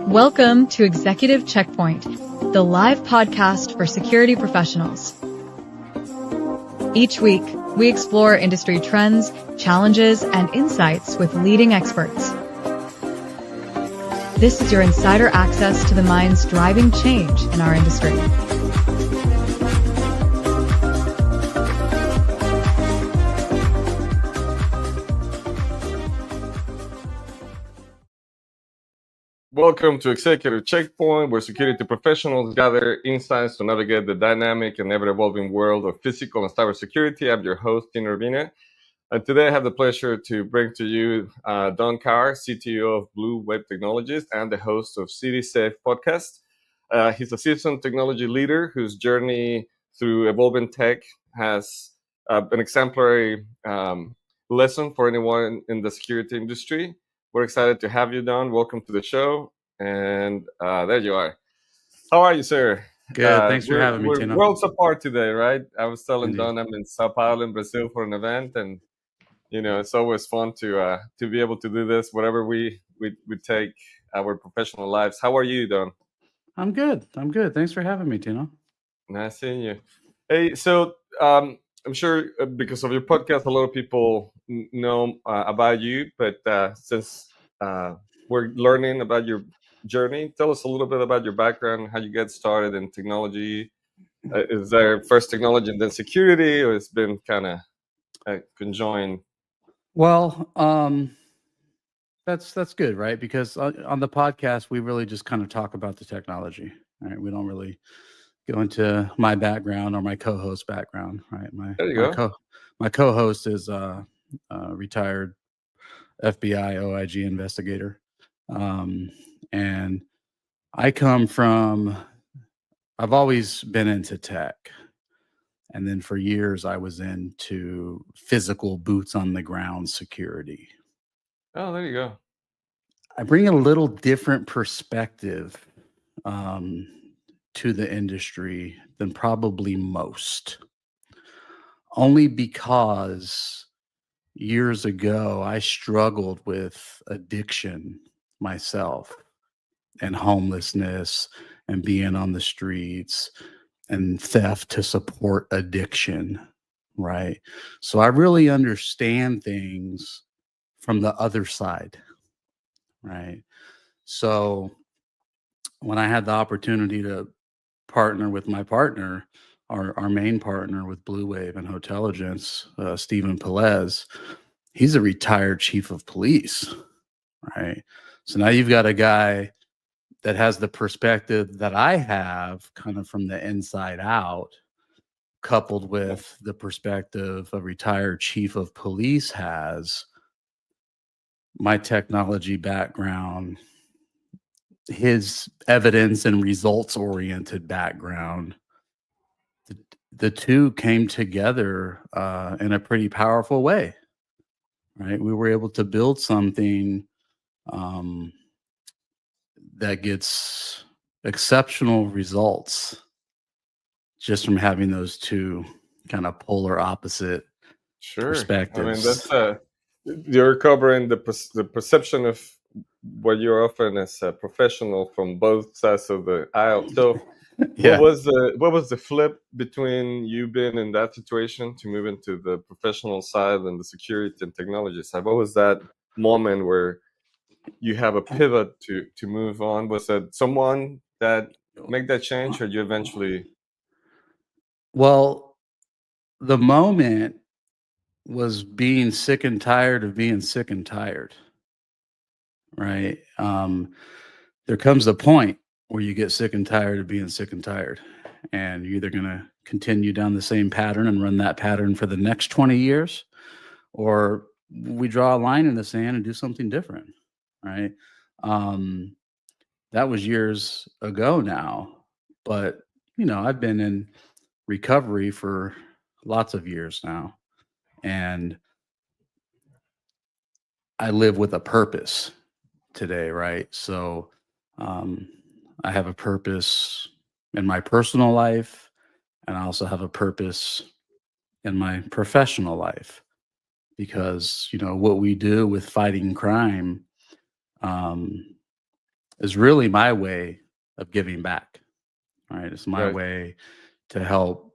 Welcome to Executive Checkpoint, the live podcast for security professionals. Each week, we explore industry trends, challenges, and insights with leading experts. This is your insider access to the minds driving change in our industry. Welcome to Executive Checkpoint, where security professionals gather insights to navigate the dynamic and ever-evolving world of physical and cybersecurity. I'm your host, Tino Urbina. And today I have the pleasure to bring to you Don Carr, CTO of Blue Wave Technologies and the host of City Safe podcast. He's a seasoned technology leader whose journey through evolving tech has an exemplary lesson for anyone in the security industry. We're excited to have you, Don. Welcome to the show. And there you are. How are you, sir? Good. Thanks for having me, Tino. We're worlds apart today, right? I was telling Indeed. Don I'm in Sao Paulo in Brazil for an event, and it's always fun to be able to do this, whatever we take our professional lives. How are you, Don? I'm good. Thanks for having me, Tino. Nice seeing you. Hey, so I'm sure because of your podcast, a lot of people know about you, but since we're learning about your journey, tell us a little bit about your background, how you get started in technology. Is there first technology and then security, or it's been kind of conjoined? Well, that's good, right? Because on the podcast, we really just kind of talk about the technology, right? We don't really go into my background or my co-host background, right? My co-host is a retired FBI OIG investigator, and I've always been into tech, and then for years I was into physical boots on the ground security. Oh, there you go. I bring a little different perspective to the industry than probably most, only because years ago I struggled with addiction myself and homelessness and being on the streets and theft to support addiction, right? So I really understand things from the other side, right? So when I had the opportunity to partner with my partner, our main partner with Blue Wave and Hotelligence, Stephen Pelez, he's a retired chief of police, right? So now you've got a guy that has the perspective that I have kind of from the inside out, coupled with the perspective a retired chief of police has, my technology background, his evidence and results-oriented background. The two came together in a pretty powerful way, right? We were able to build something that gets exceptional results just from having those two kind of polar opposite perspectives. I mean, you're covering the perception of what you're offering as a professional from both sides of the aisle. So Yeah. what was the flip between you being in that situation to move into the professional side and the security and technology side? What was that moment where you have a pivot to move on? Was it someone that made that change, or you eventually? Well, the moment was being sick and tired of being sick and tired, right? There comes a point where you get sick and tired of being sick and tired, and you're either going to continue down the same pattern and run that pattern for the next 20 years, or we draw a line in the sand and do something different, right? That was years ago now, but I've been in recovery for lots of years now, and I live with a purpose today, right? So I have a purpose in my personal life, and I also have a purpose in my professional life, because what we do with fighting crime is really my way of giving back. Right? It's my Right. way to help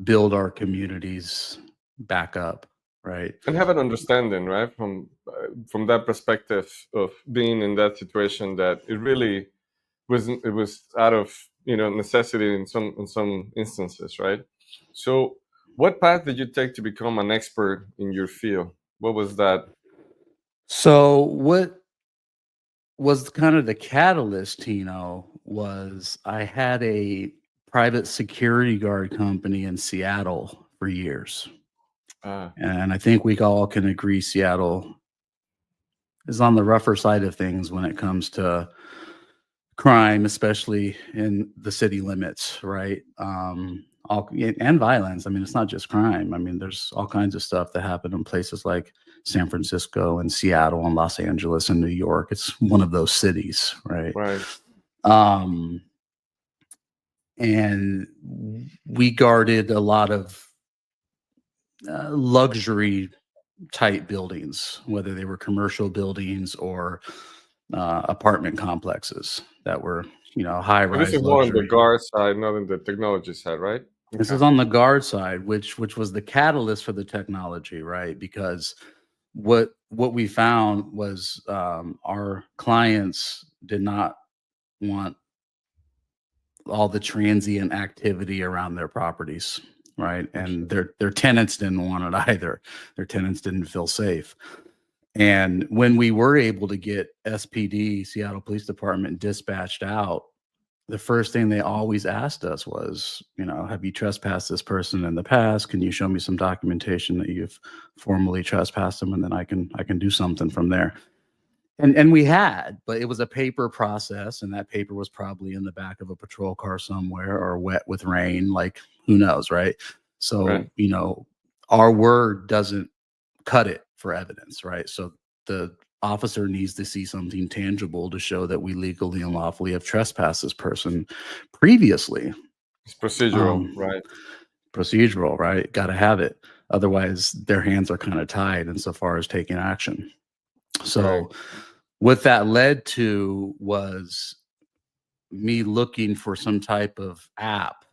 build our communities back up. Right? And have an understanding, right, from that perspective of being in that situation, that it really was out of necessity in some instances, right? So, what path did you take to become an expert in your field? What was that? So what was kind of the catalyst, Tino, was I had a private security guard company in Seattle for years. Ah, And I think we all can agree Seattle is on the rougher side of things when it comes to crime, especially in the city limits, right? And violence. I mean, it's not just crime. I mean, there's all kinds of stuff that happen in places like San Francisco and Seattle and Los Angeles and New York. It's one of those cities, right? right. Um, and we guarded a lot of luxury type buildings, whether they were commercial buildings or apartment complexes that were, high So this rise is more on the luxury. guard side, not on the technology side, right? This Okay. is on the guard side, which was the catalyst for the technology, right? Because what we found was our clients did not want all the transient activity around their properties, right? And their tenants didn't want it either. Their tenants didn't feel safe. And when we were able to get SPD, Seattle Police Department, dispatched out, the first thing they always asked us was, have you trespassed this person in the past? Can you show me some documentation that you've formally trespassed them, and then I can do something from there. And we had, but it was a paper process, and that paper was probably in the back of a patrol car somewhere or wet with rain, like who knows, right? So, Right. Our word doesn't cut it for evidence, right? So the officer needs to see something tangible to show that we legally and lawfully have trespassed this person previously. It's procedural, right? Procedural, right? Got to have it. Otherwise, their hands are kind of tied insofar as taking action. Right. So what that led to was me looking for some type of app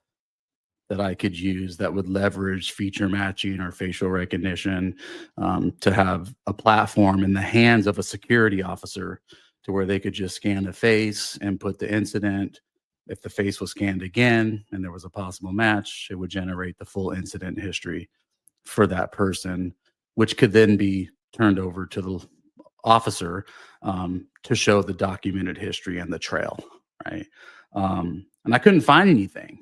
that I could use that would leverage feature matching or facial recognition, to have a platform in the hands of a security officer to where they could just scan a face and put the incident. If the face was scanned again and there was a possible match, it would generate the full incident history for that person, which could then be turned over to the officer, to show the documented history and the trail, right? And I couldn't find anything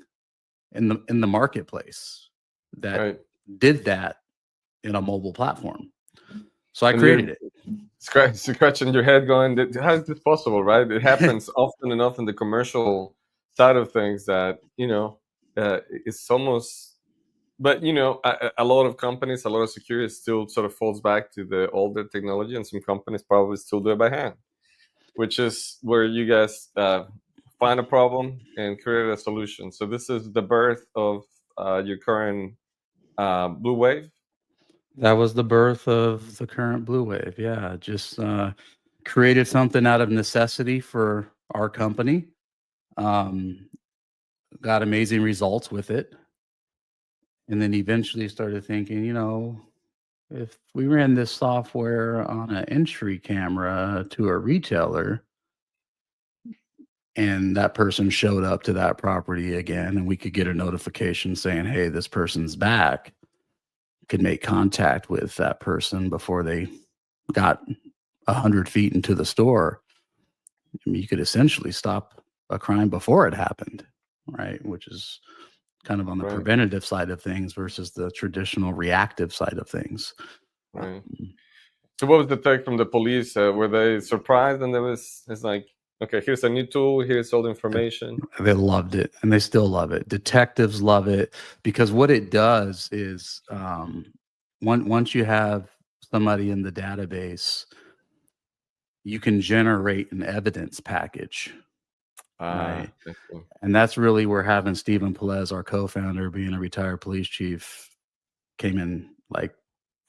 in the marketplace that Right. did that in a mobile platform. So I And created you're it. scratching your head going, how is this possible, right? It happens often enough in the commercial side of things that, it's almost, but, a lot of companies, a lot of security still sort of falls back to the older technology, and some companies probably still do it by hand, which is where you guys find a problem and create a solution. So this is the birth of your current Blue Wave. That was the birth of the current Blue Wave. Yeah, just created something out of necessity for our company. Got amazing results with it. And then eventually started thinking, if we ran this software on an entry camera to a retailer and that person showed up to that property again, and we could get a notification saying, hey, this person's back, could make contact with that person before they got 100 feet into the store. I mean, you could essentially stop a crime before it happened, right? Which is kind of on the Right. preventative side of things versus the traditional reactive side of things. Right. So what was the take from the police? Were they surprised? And it's like, okay, here's a new tool. Here's all the information. They loved it, and they still love it. Detectives love it because what it does is, once you have somebody in the database, you can generate an evidence package, right? Ah, I see. And that's really where having Stephen Pelez, our co-founder, being a retired police chief, came in like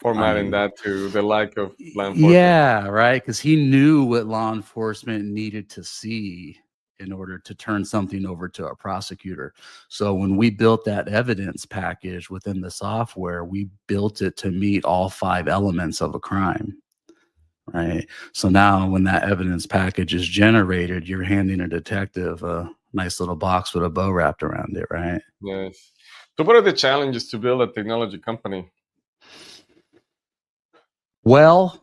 formatting that to the like of law enforcement. Yeah, right. Because he knew what law enforcement needed to see in order to turn something over to a prosecutor. So when we built that evidence package within the software, we built it to meet all 5 elements of a crime. Right. So now when that evidence package is generated, you're handing a detective a nice little box with a bow wrapped around it. Right. Yes. So what are the challenges to build a technology company? Well,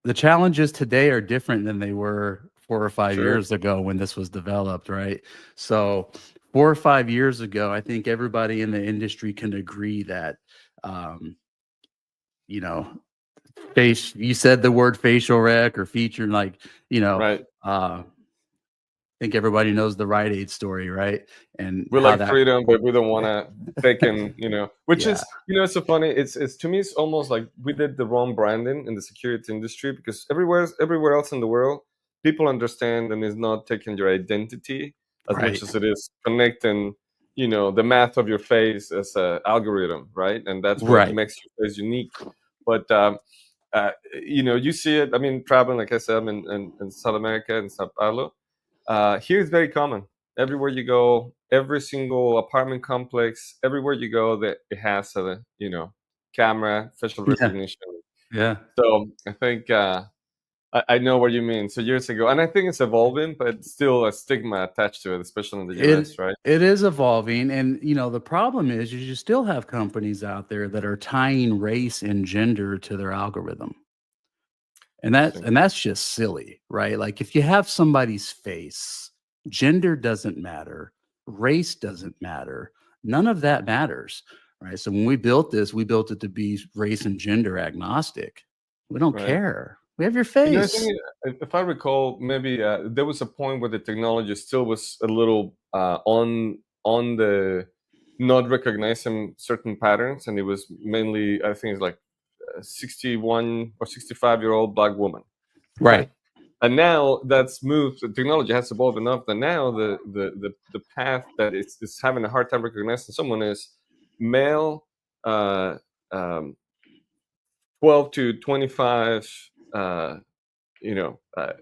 the challenges today are different than they were 4 or 5 Sure. years ago when this was developed, right? So 4 or 5 years ago, I think everybody in the industry can agree that, you know, you said the word facial rec or feature, like, Right. I think everybody knows the Rite Aid story, right? And We how like that, freedom, but we don't want to take in, which yeah, is, it's so funny. It's to me, it's almost like we did the wrong branding in the security industry, because everywhere else in the world, people understand and is not taking your identity as much right, as it is connecting, the math of your face as a algorithm, right? And that's what right. makes your face unique. But you see it. I mean, traveling, like I said, I'm in South America, in Sao Paulo. Here it's very common. Everywhere you go, every single apartment complex, everywhere you go, that it has a camera, facial Yeah, recognition. yeah. So I think I know what you mean. So years ago, and I think it's evolving, but still a stigma attached to it, especially in the U.S. Right? It is evolving, and the problem is you still have companies out there that are tying race and gender to their algorithm. And Interesting. that's just silly, right? Like if you have somebody's face, gender doesn't matter, race doesn't matter, none of that matters, right? So when we built this, we built it to be race and gender agnostic. We don't Right. care. We have your I face. think if I recall, maybe there was a point where the technology still was a little on the not recognizing certain patterns, and it was mainly, I think it's like 61 or 65-year-old black woman. Right. And now that's moved. The technology has evolved enough that now the path that is having a hard time recognizing someone is male, uh, um, 12 to 25. You know, uh,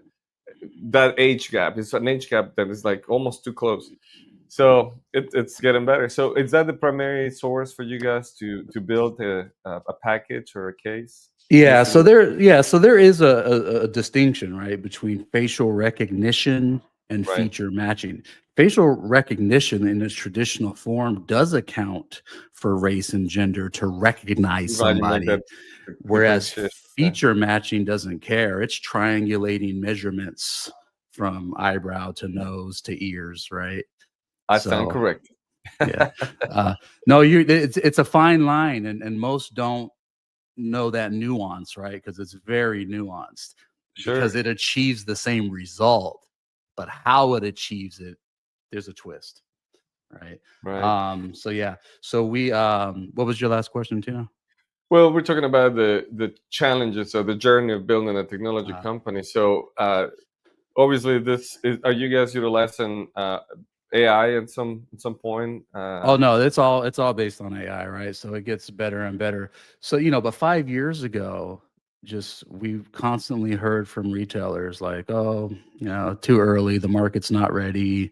that age gap is an age gap that is like almost too close. So it's getting better. So is that the primary source for you guys to build a package or a case Yeah, using so the there is a distinction, right, between facial recognition and right? feature matching. Facial recognition in its traditional form does account for race and gender to recognize Glad you make that somebody, whereas differentiation. Yeah. feature matching doesn't care. It's triangulating measurements from eyebrow to nose to ears, right? I stand So, correct. yeah. No, it's a fine line, and most don't know that nuance, right? Because it's very nuanced, because Sure. it achieves the same result, but how it achieves it, there's a twist, right? Right. So yeah. So what was your last question, Tina? Well, we're talking about the challenges or the journey of building a technology Uh, company. So obviously, are you guys utilizing AI at some point? oh no, it's all based on AI, right? So it gets better and better. So but 5 years ago, just we've constantly heard from retailers like, oh, too early, the market's not ready.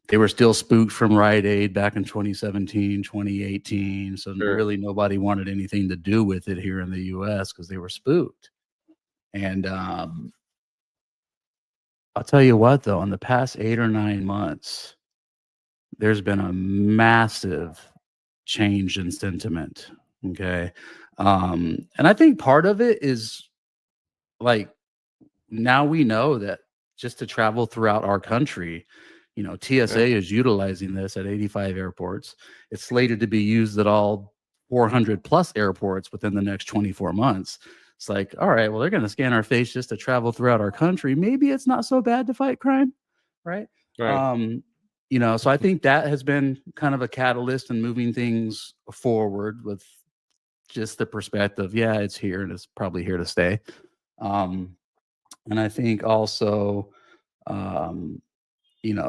They were still spooked from Rite Aid back in 2017, 2018. So Sure. really nobody wanted anything to do with it here in the US because they were spooked. And I'll tell you what, though, in the past 8 or 9 months, there's been a massive change in sentiment. Okay. And I think part of it is like, now we know that just to travel throughout our country, Yeah. TSA is utilizing this at 85 airports. It's slated to be used at all 400 plus airports within the next 24 months. It's like, all right, well, they're going to scan our face just to travel throughout our country. Maybe it's not so bad to fight crime, right? Right. So I think that has been kind of a catalyst in moving things forward with just the perspective, yeah, it's here and it's probably here to stay. And I think also, um,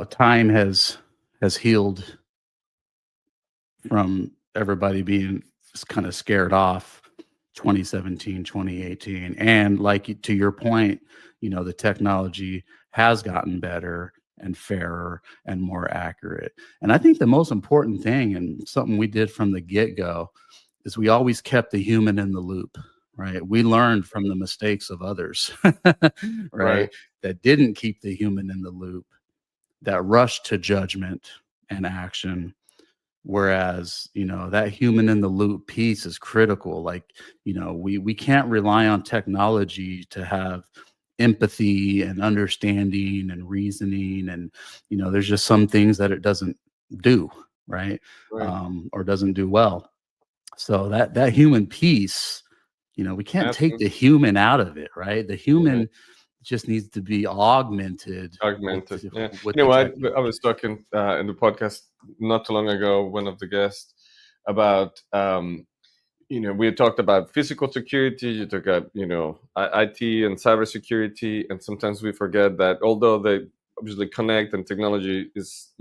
time has healed from everybody being kind of scared off 2017, 2018. And like to your point, the technology has gotten better and fairer and more accurate. And I think the most important thing, and something we did from the get-go, is we always kept the human in the loop, right? We learned from the mistakes of others, right? Right. That didn't keep the human in the loop, that rushed to judgment and action. Whereas, that human in the loop piece is critical. Like, we can't rely on technology to have empathy and understanding and reasoning. And, there's just some things that it doesn't do, right? Right. Or doesn't do well. So that human piece, we can't take the human out of it, right? The human just needs to be augmented Augmented. with, Yeah. with You the know, I technology. was talking in the podcast not too long ago, one of the guests, about we had talked about physical security. You talk about IT and cybersecurity, and sometimes we forget that although they obviously connect and technology is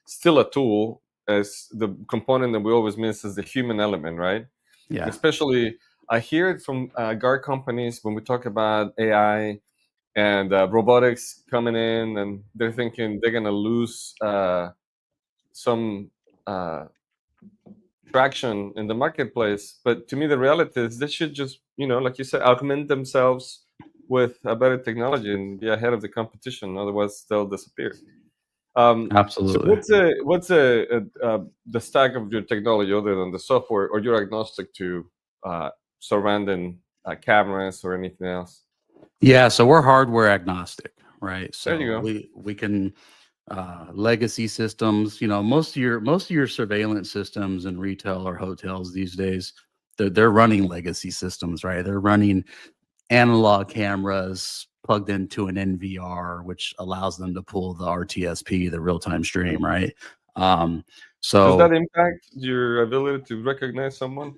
still a tool, as the component that we always miss is the human element, right? Yeah, Especially, I hear it from guard companies when we talk about AI and robotics coming in, and they're thinking they're gonna lose some traction in the marketplace. But to me, the reality is they should just, like you said, augment themselves with a better technology and be ahead of the competition. Otherwise, they'll disappear. So absolutely. what's the stack of your technology other than the software, or you're agnostic to surrounding cameras or anything else? Yeah, so we're hardware agnostic, right? There you So go. we can legacy systems, most of your surveillance systems in retail or hotels these days, they're running legacy systems, right? They're running analog cameras plugged into an NVR, which allows them to pull the RTSP, the real-time stream, right? Um, Does that so impact your ability to recognize someone?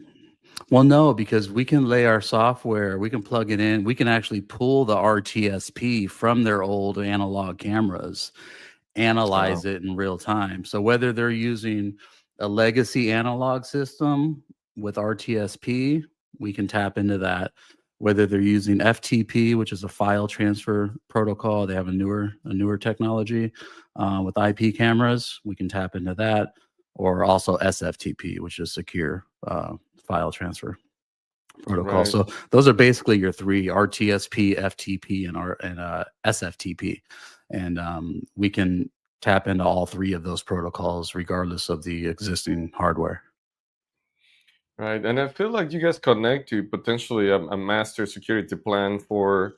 Well, no, because we can lay our software, we can plug it in, we can actually pull the RTSP from their old analog cameras, Oh, analyze it in real time. So whether they're using a legacy analog system with RTSP, we can tap into that. Whether they're using FTP, which is a file transfer protocol, they have a newer technology with IP cameras, we can tap into that, or also SFTP, which is secure file transfer protocol. right. So those are basically your three: RTSP, FTP, and SFTP. And we can tap into all three of those protocols regardless of the existing hardware. Right. And I feel like you guys connect to potentially a master security plan for,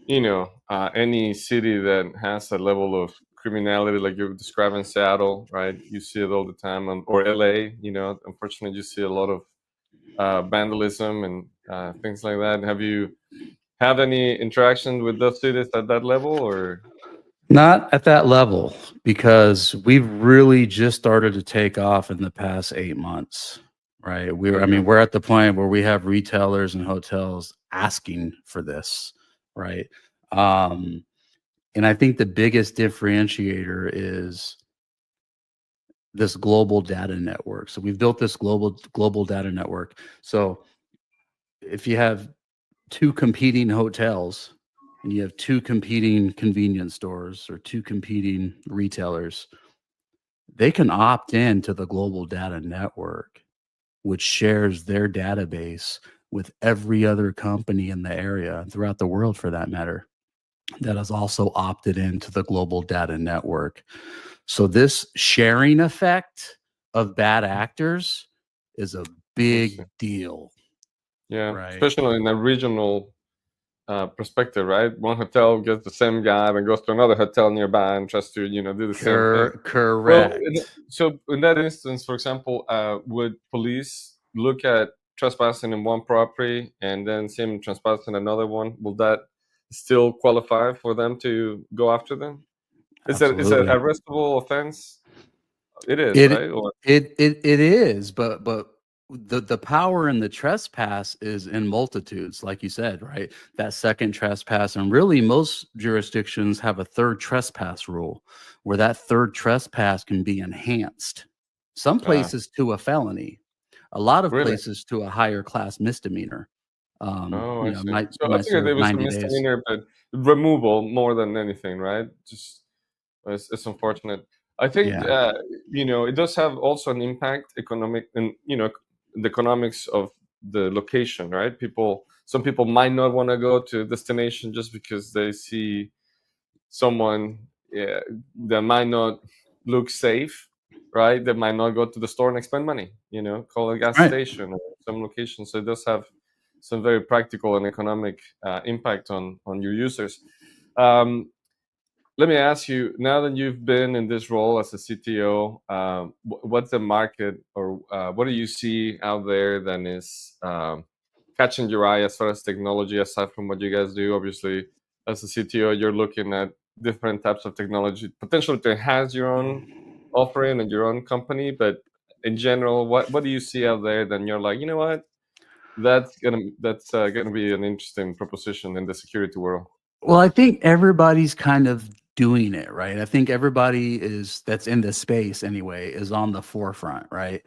any city that has a level of criminality, like you're describing Seattle, right? You see it all the time, or LA, unfortunately, you see a lot of vandalism and things like that. Have you had any interaction with those cities at that level, or? Not at that level, because we've really just started to take off in the past 8 months, right? There you go. We're at the point where we have retailers and hotels asking for this, right? Um, and I think the biggest differentiator is this global data network. So we've built this global data network. So if you have two competing hotels and you have two competing convenience stores or two competing retailers, they can opt in to the global data network, which shares their database with every other company in the area, throughout the world for that matter, that has also opted into the global data network. So this sharing effect of bad actors is a big Interesting. deal, Yeah, right? especially in a regional perspective, right? One hotel gets the same guy and goes to another hotel nearby and tries to, do the same thing. Well, Correct. so in that instance, for example, would police look at trespassing in one property and then see him trespassing another one? Will that still qualify for them to go after them? Is it Absolutely. a arrestable offense? It is, It right? Or it is, but the power in the trespass is in multitudes, like you said, right? That second trespass, and really most jurisdictions have a third trespass rule, where that third trespass can be enhanced. Some places to a felony. A lot of Really? places to a higher class misdemeanor. Oh, You I know, see. So I might figured it serve was a 90 days. misdemeanor, but removal more than anything, right? Just it's unfortunate. I think Yeah. it does have also an impact economic and the economics of the location, right? Some people might not want to go to a destination just because they see someone, yeah, that might not look safe, right? They might not go to the store and expend money, call a gas Right. station or some location. So it does have some very practical and economic impact on your users. Um, Let me ask you, now that you've been in this role as a CTO, what's the market, or what do you see out there that is catching your eye as far as technology, aside from what you guys do? Obviously, as a CTO, you're looking at different types of technology, potentially to enhance your own offering and your own company. But in general, what do you see out there that you're like, you know what, that's gonna be an interesting proposition in the security world? Well, I think everybody's kind of doing it, right? I think everybody that's in this space anyway is on the forefront, right?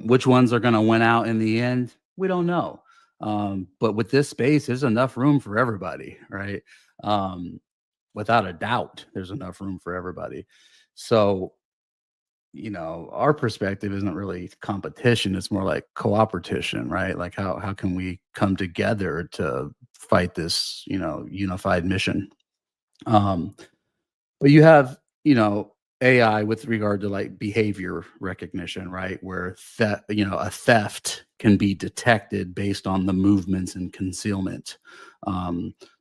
Which ones are going to win out in the end? We don't know. But with this space, there's enough room for everybody, right? Um, Without a doubt, there's enough room for everybody. So, our perspective isn't really competition, it's more like cooperation, right? Like how can we come together to fight this, unified mission? um but you have, AI with regard to like behavior recognition, right? Where a theft can be detected based on the movements and concealment.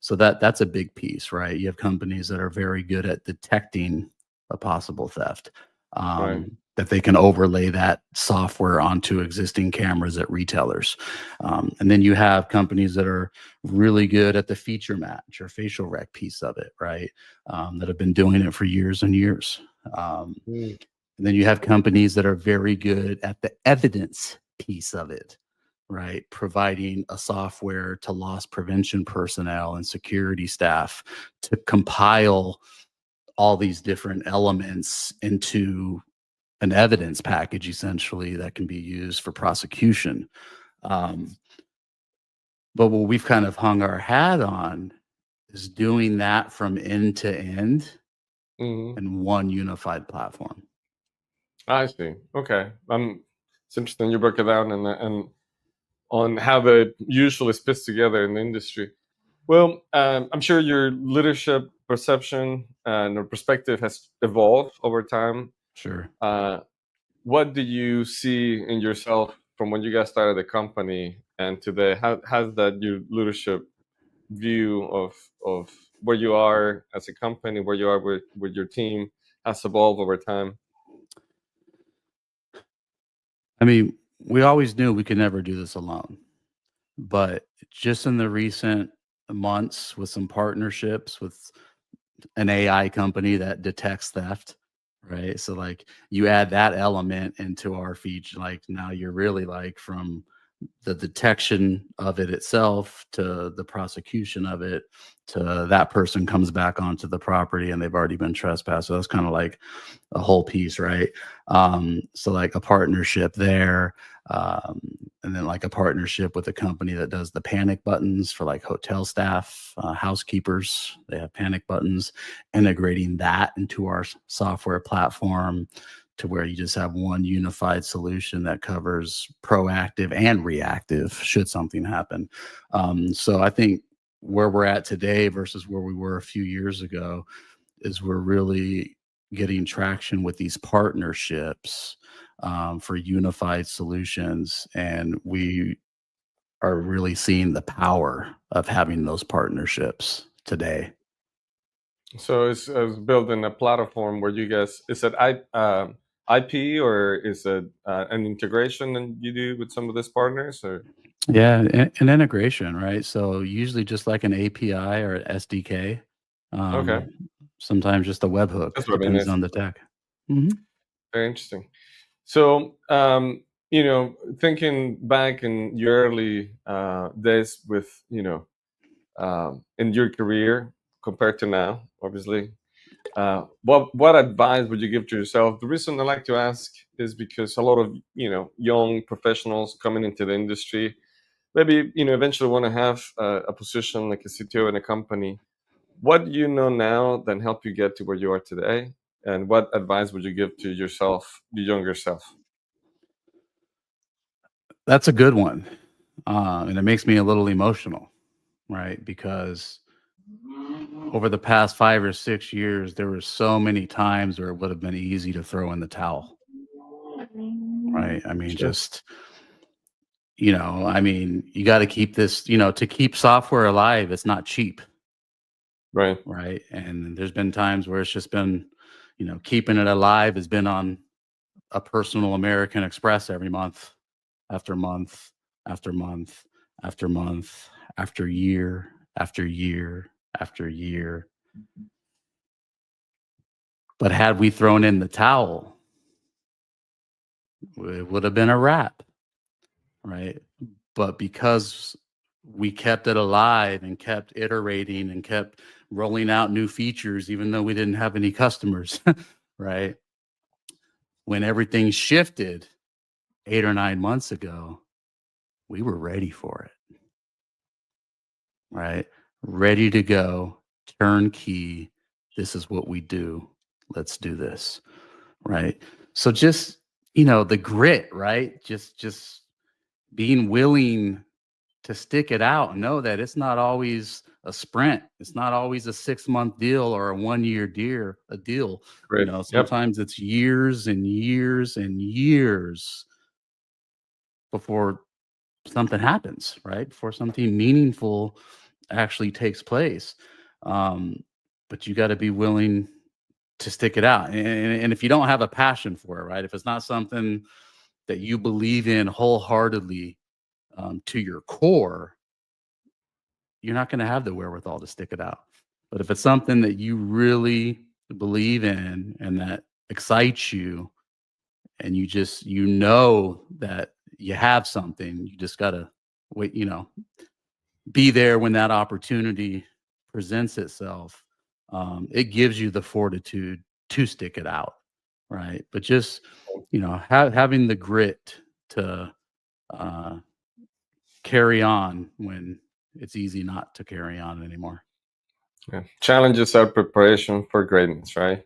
So that's a big piece, right? You have companies that are very good at detecting a possible theft. Right. That they can overlay that software onto existing cameras at retailers. And then you have companies that are really good at the feature match or facial rec piece of it, right? That have been doing it for years and years. Mm. And then you have companies that are very good at the evidence piece of it, right? Providing a software to loss prevention personnel and security staff to compile all these different elements into an evidence package, essentially, that can be used for prosecution. Um, but what we've kind of hung our hat on is doing that from end to end Mhm. in one unified platform. I see. Okay. It's interesting you broke it down and on how the usually fits together in the industry. Well, I'm sure your leadership perception and or perspective has evolved over time. Sure. Uh, what do you see in yourself from when you guys started the company and today? How has that your leadership view of where you are as a company, where you are with your team, has evolved over time? I mean, we always knew we could never do this alone, but just in the recent months with some partnerships with an AI company that detects theft, right? So like you add that element into our feature, like now you're really like from the detection of it itself to the prosecution of it to that person comes back onto the property and they've already been trespassed. So that's kind of like a whole piece, right? So like a partnership there, um, and then like a partnership with a company that does the panic buttons for like hotel staff, housekeepers. They have panic buttons, integrating that into our software platform to where you just have one unified solution that covers proactive and reactive should something happen. So I think where we're at today versus where we were a few years ago is we're really getting traction with these partnerships for unified solutions. And we are really seeing the power of having those partnerships today. So it's building a platform where you guys, is it IP or is it an integration that you do with some of these partners? Or Yeah, an integration, right? So usually just like an API or SDK, okay, um, sometimes just a webhook, that's what I mean. depends It's on the tech. Mhm. very interesting. So thinking back in your early days with in your career compared to now, obviously. What advice would you give to yourself? The reason I like to ask is because a lot of young professionals coming into the industry, maybe eventually want to have a position like a CTO in a company. What do you know now that helped you get to where you are today? And what advice would you give to yourself, the younger self? That's a good one. And it makes me a little emotional, right? Because over the past 5 or 6 years, there were so many times where it would have been easy to throw in the towel, right? I mean, Sure. just, you got to keep this, to keep software alive, it's not cheap, Right. right? And there's been times where it's just been, keeping it alive has been on a personal American Express every month after month after month after month after year after year after year. But had we thrown in the towel, it would have been a wrap, right? But because we kept it alive and kept iterating and kept rolling out new features, even though we didn't have any customers, right? When everything shifted 8 or 9 months ago, we were ready for it, right? Ready to go, turnkey. This is what we do. Let's do this, right? So just, the grit, right? Just being willing to stick it out and know that it's not always a sprint. It's not always a 6-month deal or a 1-year deal. Great. Yep. Sometimes it's years and years and years before something happens, right? Before something meaningful actually takes place. But you got to be willing to stick it out. And if you don't have a passion for it, right? If it's not something that you believe in wholeheartedly, to your core, you're not going to have the wherewithal to stick it out. But if it's something that you really believe in and that excites you, and you know that you have something, you just got to wait, be there when that opportunity presents itself. It gives you the fortitude to stick it out, right? But just, having the grit to carry on when it's easy not to carry on anymore. Yeah. Challenges are preparation for greatness, right?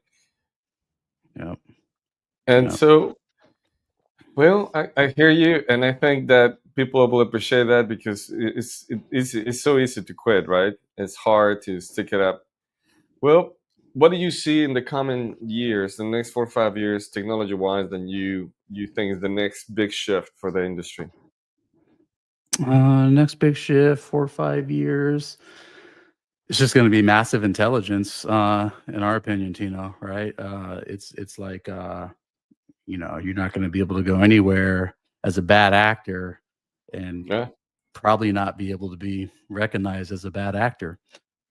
Yep. And Yep. so, well, I hear you, and I think that people will appreciate that because it's so easy to quit, right? It's hard to stick it up. Well, what do you see in the coming years, the next 4 or 5 years, technology-wise, that you think is the next big shift for the industry? Next big shift, 4 or 5 years. It's just going to be massive intelligence, in our opinion, Tino. Right? It's like, you're not going to be able to go anywhere as a bad actor, and Yeah. probably not be able to be recognized as a bad actor,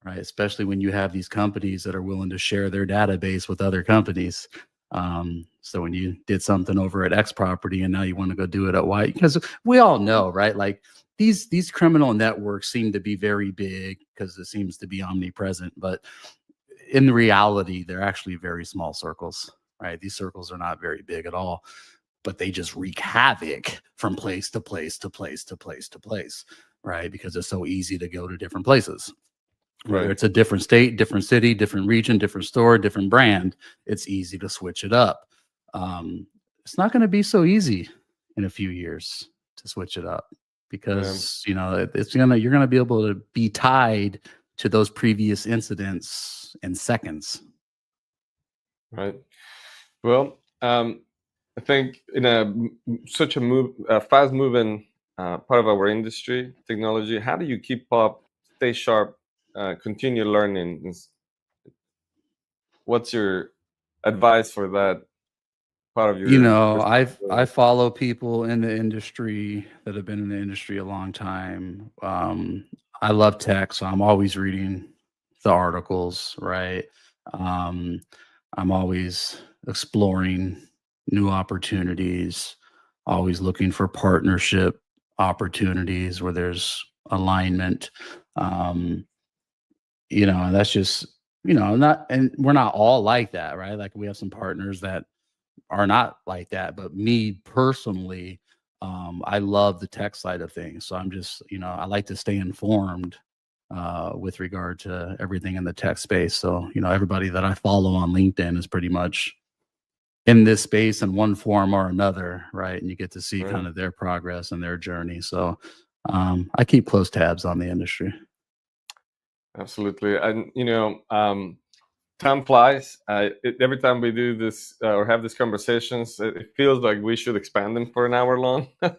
right? Especially when you have these companies that are willing to share their database with other companies. So when you did something over at X property and now you want to go do it at Y, because we all know, right? Like these criminal networks seem to be very big because it seems to be omnipresent, but in reality, they're actually very small circles, right? These circles are not very big at all, but they just wreak havoc from place to place to place to place to place, right? Because it's so easy to go to different places. Whether Right. it's a different state, different city, different region, different store, different brand, it's easy to switch it up. It's not going to be so easy in a few years to switch it up because you're gonna be able to be tied to those previous incidents in seconds. Right. Well, I think in such a fast-moving part of our industry, technology, how do you keep up, stay sharp, continue learning? What's your advice for that part of your I follow people in the industry that have been in the industry a long time. I love tech, so I'm always reading the articles, right? Um, I'm always exploring new opportunities, always looking for partnership opportunities where there's alignment. And that's just we're not all like that, right? Like we have some partners that are not like that, but me personally, I love the tech side of things. So I'm just, I like to stay informed with regard to everything in the tech space. So, everybody that I follow on LinkedIn is pretty much in this space in one form or another, right? And you get to see kind of their progress and their journey. So I keep close tabs on the industry. Absolutely. And, time flies. Every time we do this or have these conversations, it feels like we should expand them for an hour long. But,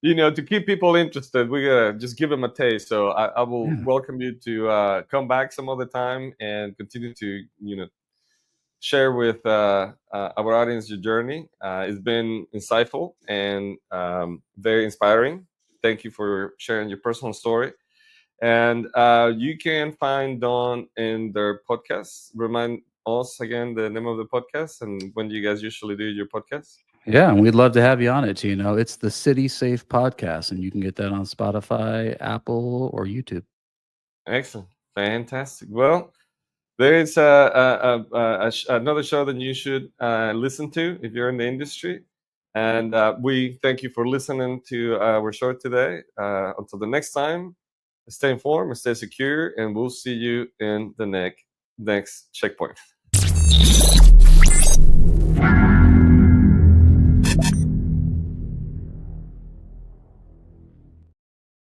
to keep people interested, we gotta just give them a taste. So I will welcome you to come back some other time and continue to, share with our audience your journey. It's been insightful and very inspiring. Thank you for sharing your personal story. And you can find Don in their podcast. Remind us again the name of the podcast and when you guys usually do your podcast. Yeah, and we'd love to have you on it, Tino. It's the City Safe Podcast, and you can get that on Spotify, Apple, or YouTube. Excellent. Fantastic. Well, there is another show that you should listen to if you're in the industry. And we thank you for listening to our show today. Until the next time, stay informed, stay secure, and we'll see you in the next checkpoint.